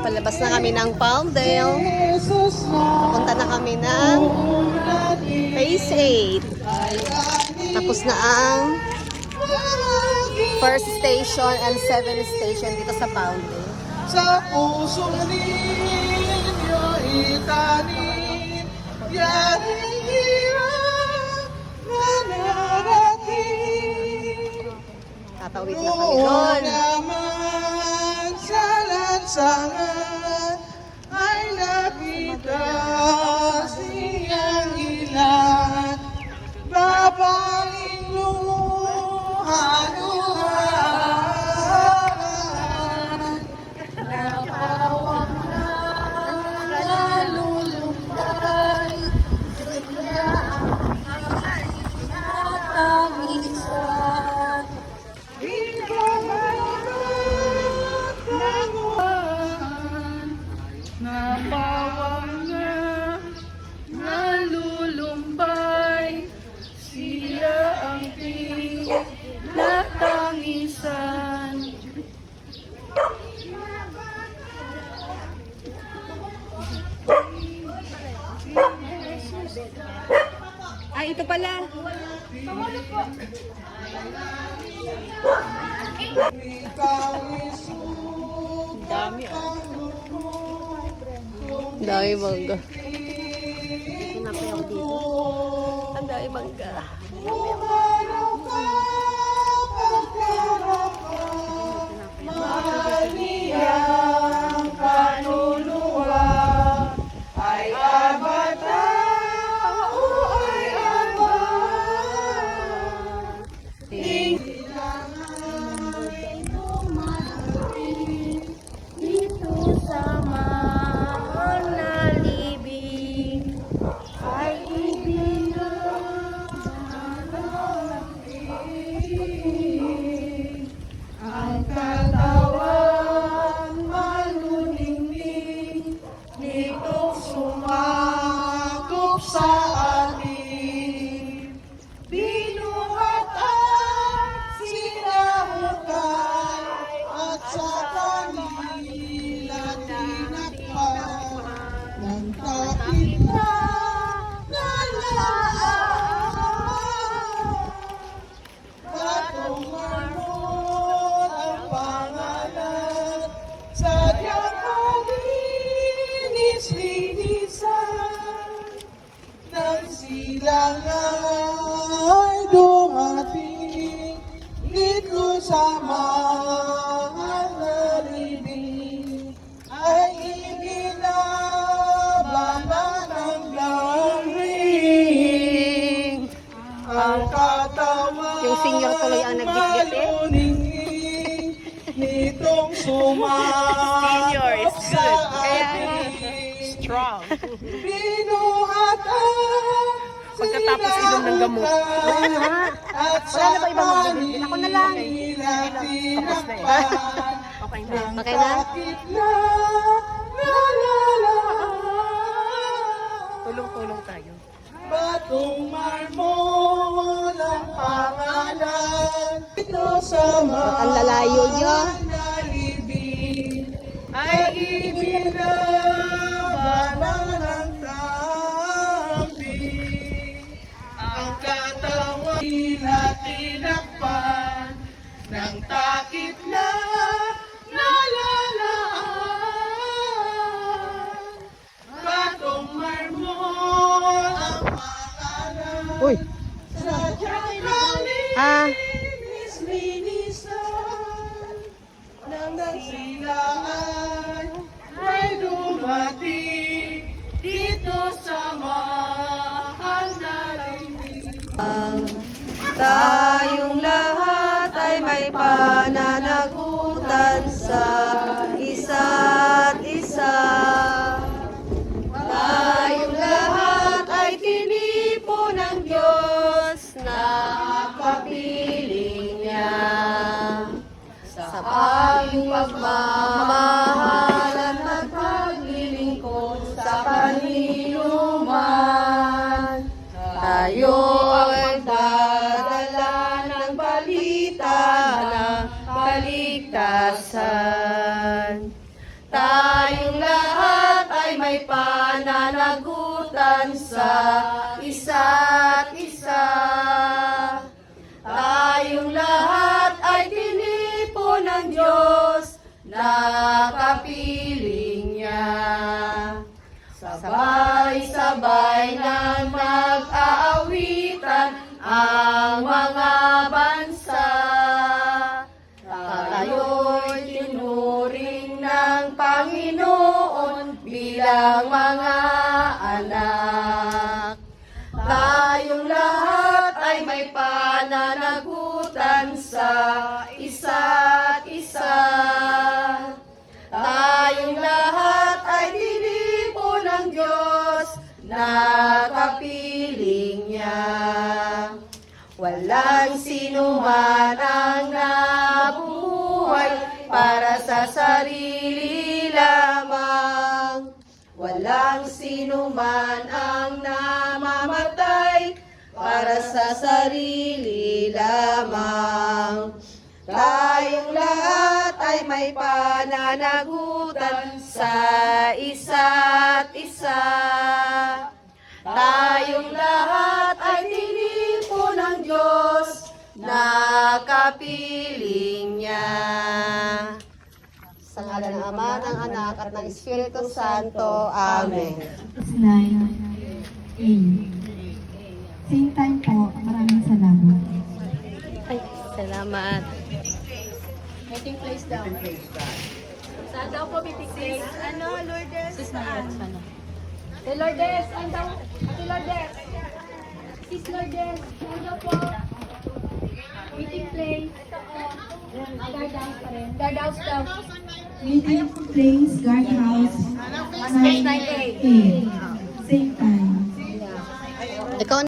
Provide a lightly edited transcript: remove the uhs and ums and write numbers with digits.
Palabas na kami ng Palmdale. Papunta na kami ng Phase 8. Tapos na ang first station and 7th station dito sa Palmdale. Sa puso ninyo itanim, yaring hirap na narating. Tatawid na kami doon. Naman sa lansangan ay nakita siyang ilan. Babaling luha-luhaan, napawag na nalulumbay, siya ang natagisan. Napawang na nalulumbay, siya ang pinatangisan. Ay, ito pala. Dami ah. Dami mangga. Pinapayaw dito. Ang dami mangga. Maliyang kaluluwa ay abata o ay abat. Dito sa mahal na libing ay ibinagdalangin Ang katawan maluningning nitong sumakop sa atin. Binuhat at sinamutan at sa kanila tinakpan ng takip na nalaan. Batong marmon ang pangalan, sadyang malinis-linisan. Nang silang ay dumating dito sa mahal na libing, ay ibinababa ng galing ang katawan. Yung senior tuloy ang nagbitbit eh. Maluningning nitong sumakop Senior is sa good. Kaya atin. strong. Binuhat at Pagkatapos inom ng gamot. at Wala na ba ibang magbibigyan? Ako na lang. kanila Tapos na tinakpan Okay na. ng Okay na? takip na nalalaan. Tulong-tulong tayo. Batong marmol ang pangalan ito sa Ang lalayo niya. libing ay ibinabalang ng tamping. Ang katawan nila tinakpan ng takip na nalalaan. Batong marmol ang pangalan. Uy. Sadyang Ah. kalinis-linisan nang nagsilaan ay dumating dito sa mahal na libing. Tayong lahat ay may pananagutan sa isa't isa. Tayong lahat ay tinipo ng Diyos na kapiling niya. Sa paging pagmamahalan at paglilingkod sa kaniluman, tayo ay dadala ng balita ng kaligtasan. Tayo Tayong lahat ay may pananagutan sa isa't isa. Tayong lahat ay tinipo ng Diyos na kapiling niya. Sabay-sabay nang mag-aawitan ang mga bansa. Tayo'y tinuring ng Panginoon bilang mga anak. Tayong lahat ay may pananagutan sa isa't isa. Tayong lahat ay tinipo ng Diyos na kapiling niya. Walang sino man ang nabuhay para sa sarili lamang. Walang sino man ang namamatay para sa sarili lamang. Tayong lahat ay may pananagutan sa isa't isa. Tayong lahat ay tinipo ng Diyos na kapiling niya. Sa ngalan ng Ama, ng Anak, at ng Espiritu Santo. Amen. Slide A. Same time po, maraming salamat. Ay, salamat. Meeting place daw. Saan daw po meeting place? Ano, Lourdes? Sis Lourdes, saan daw? Ate Lourdes. Sis Lourdes, saan daw po? Meeting place. Guardhouse pa rin. Guardhouse daw. Meeting place, guardhouse, 9A. Same time. Ikaw